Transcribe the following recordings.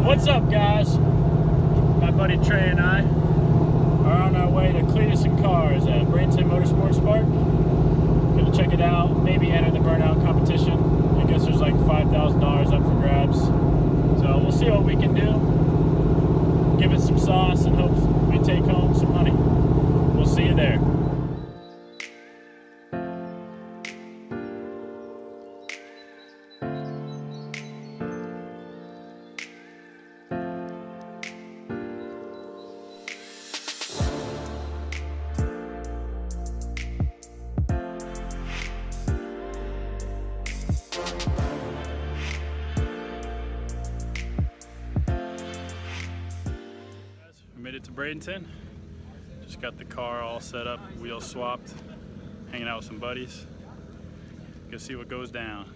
What's up, guys? My buddy Trey and I are on our way to Cleetus and Cars at Bradenton Motorsports Park. Gonna check it out, maybe enter the Burnout competition. I guess there's like $5,000 up for grabs. So we'll see what we can do. Give it some sauce and hope we take home some money. We'll see you there. Made it to Bradenton. Just got the car all set up, wheels swapped, hanging out with some buddies. Go see what goes down.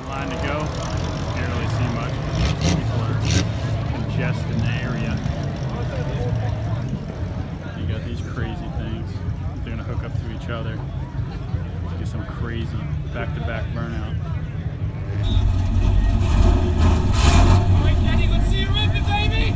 Line to go. Can't really see much. People are congested in the area. You got these crazy things. They're gonna hook up to each other. Do some crazy back-to-back burnout. All right, Kenny, let's see you rip it, baby!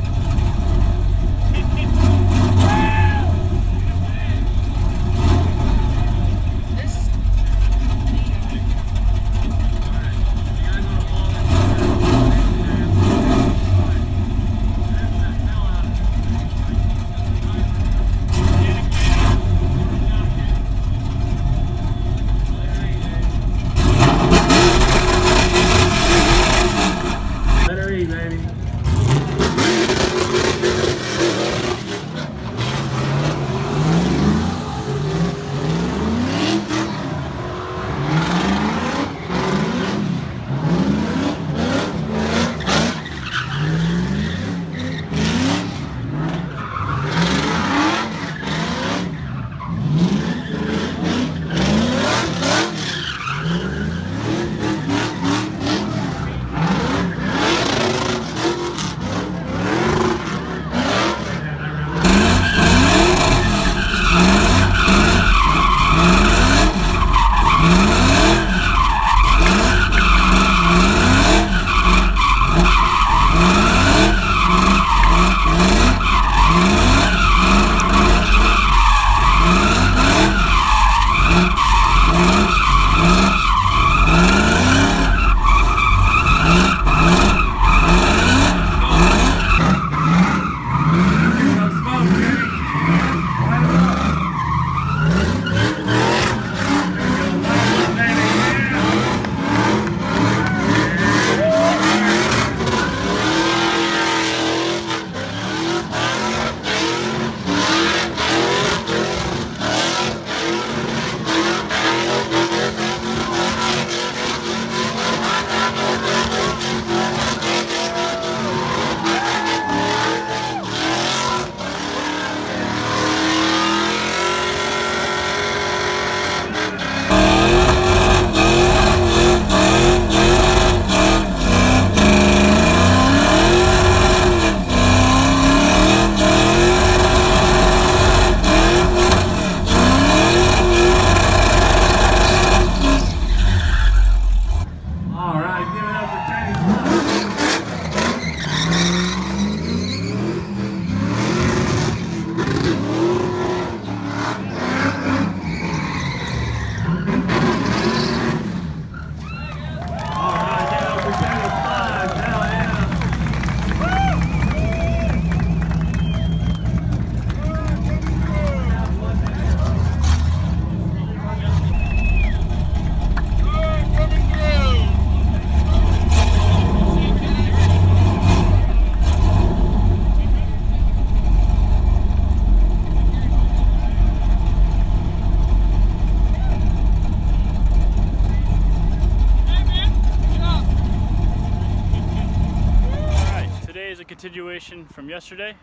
continuation from yesterday.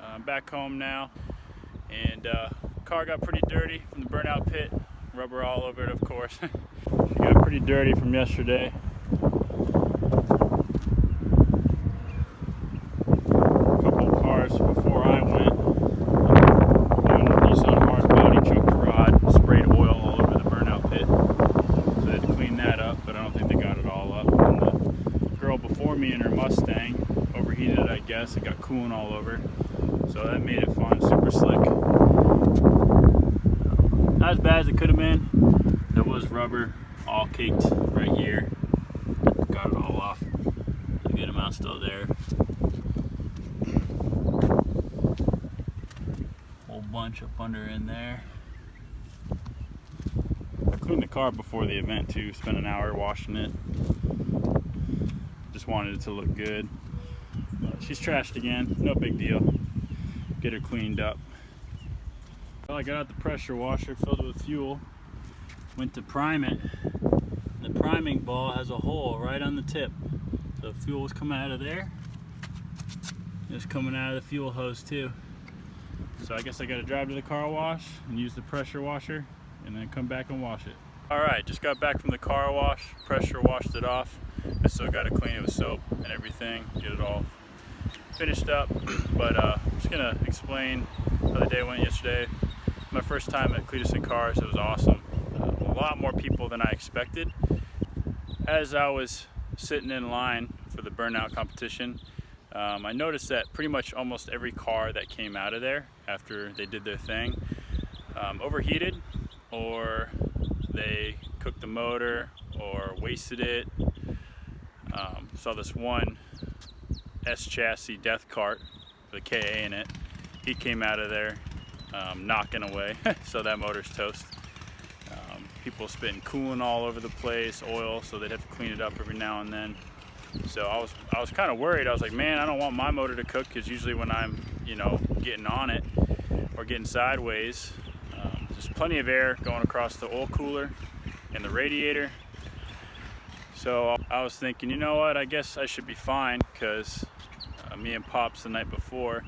I'm back home now, and car got pretty dirty from the burnout pit. Rubber all over it, of course. She got pretty dirty from yesterday. A couple of cars before I went. One Nissan hard body choked the rod, sprayed oil all over the burnout pit. So they had to clean that up, but I don't think they got it all up. And the girl before me in her Mustang overheated, I guess. It got cooling all over. So that made it fun, super slick. Not as bad as it could have been. There was rubber all caked right here. Got it all off. A good amount still there. Whole bunch up under in there. I cleaned the car before the event too. Spent an hour washing it. Just wanted it to look good. She's trashed again. No big deal. Get her cleaned up. Well, I got out the pressure washer, filled it with fuel, went to prime it. The priming ball has a hole right on the tip. The fuel was coming out of there. It was coming out of the fuel hose too. So I guess I got to drive to the car wash and use the pressure washer and then come back and wash it. Alright, just got back from the car wash, pressure washed it off. I still got to clean it with soap and everything, get it all finished up. But I'm just going to explain how the day went yesterday. My first time at Cleetus and Cars. It was awesome. A lot more people than I expected. As I was sitting in line for the burnout competition, I noticed that pretty much almost every car that came out of there after they did their thing overheated, or they cooked the motor or wasted it. Saw this one S chassis death cart with a KA in it. He came out of there knocking away, so that motor's toast. People spitting coolant all over the place, oil, so they'd have to clean it up every now and then. So I was kind of worried. I was like, man, I don't want my motor to cook, because usually when I'm, getting on it or getting sideways, there's plenty of air going across the oil cooler and the radiator. So I was thinking, you know what, I guess I should be fine, because me and Pops the night before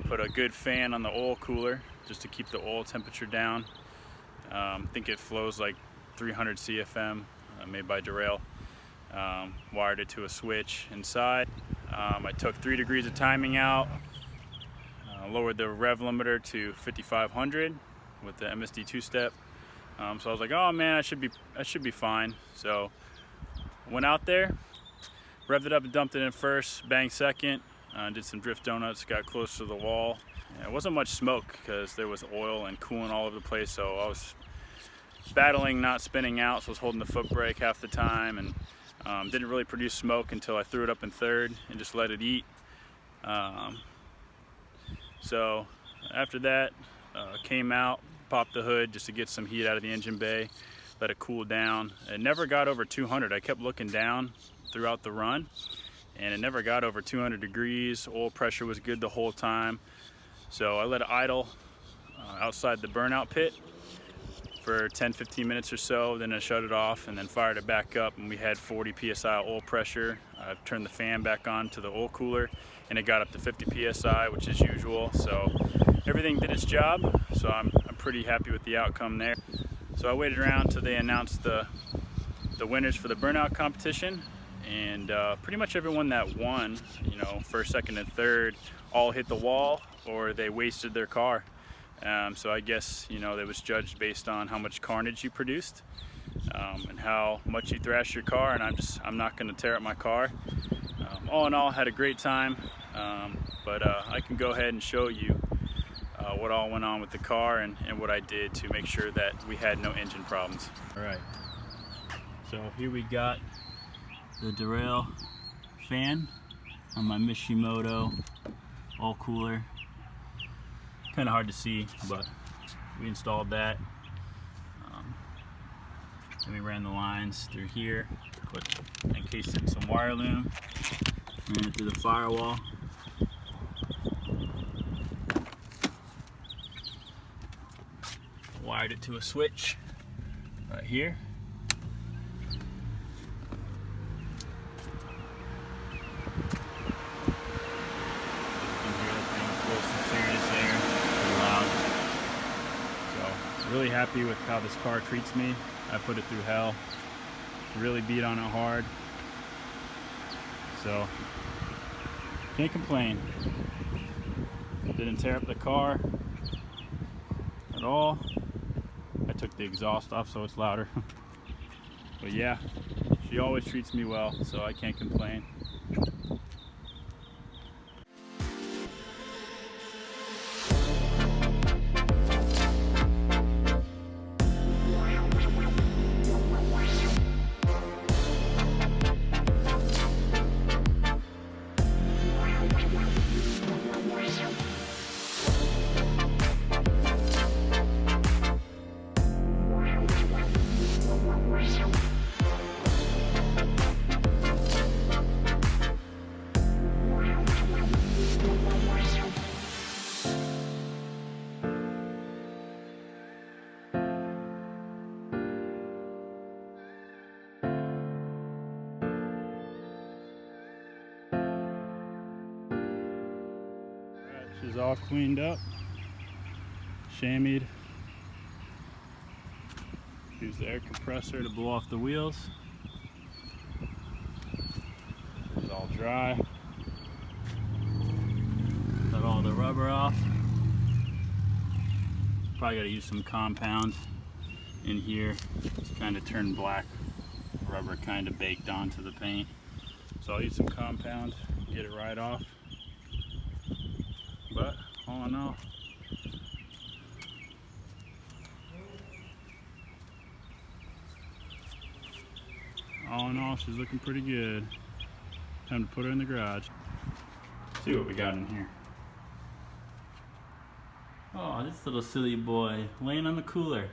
put a good fan on the oil cooler just to keep the oil temperature down. I think it flows like 300 CFM, made by Derail. Wired it to a switch inside. I took 3 degrees of timing out, lowered the rev limiter to 5500 with the MSD 2-step. So I was like, oh man, I should be fine. So went out there, revved it up and dumped it in first, banged second, did some drift donuts, got close to the wall. It wasn't much smoke because there was oil and coolant all over the place, so I was battling not spinning out, so I was holding the foot brake half the time, and didn't really produce smoke until I threw it up in third and just let it eat. So after that, came out, popped the hood just to get some heat out of the engine bay, let it cool down. It never got over 200. I kept looking down throughout the run, and it never got over 200 degrees. Oil pressure was good the whole time. So I let it idle outside the burnout pit for 10-15 minutes or so, then I shut it off and then fired it back up, and we had 40 psi oil pressure. I turned the fan back on to the oil cooler and it got up to 50 psi, which is usual. So everything did its job, so I'm pretty happy with the outcome there. So I waited around till they announced the winners for the burnout competition, and pretty much everyone that won, first, second, and third, all hit the wall or they wasted their car. So I guess, it was judged based on how much carnage you produced and how much you thrashed your car, and I'm not going to tear up my car. All in all, had a great time, but I can go ahead and show you what all went on with the car and what I did to make sure that we had no engine problems. Alright, so here we got the Derail fan on my Mishimoto oil cooler. Kind of hard to see, but we installed that. Then we ran the lines through here, encased it in some wire loom, ran it through the firewall. Wired it to a switch right here. Really happy with how this car treats me. I put it through hell. Really beat on it hard. So, can't complain. Didn't tear up the car at all. I took the exhaust off so it's louder. But yeah, she always treats me well, so I can't complain. She's all cleaned up, chamoised. Use the air compressor to blow off the wheels. It's all dry. Got all the rubber off. Probably got to use some compound in here. It's kind of turned black. Rubber kind of baked onto the paint. So I'll use some compound, get it right off. But all in all, she's looking pretty good. Time to put her in the garage. See what we got in here. Oh, this little silly boy laying on the cooler.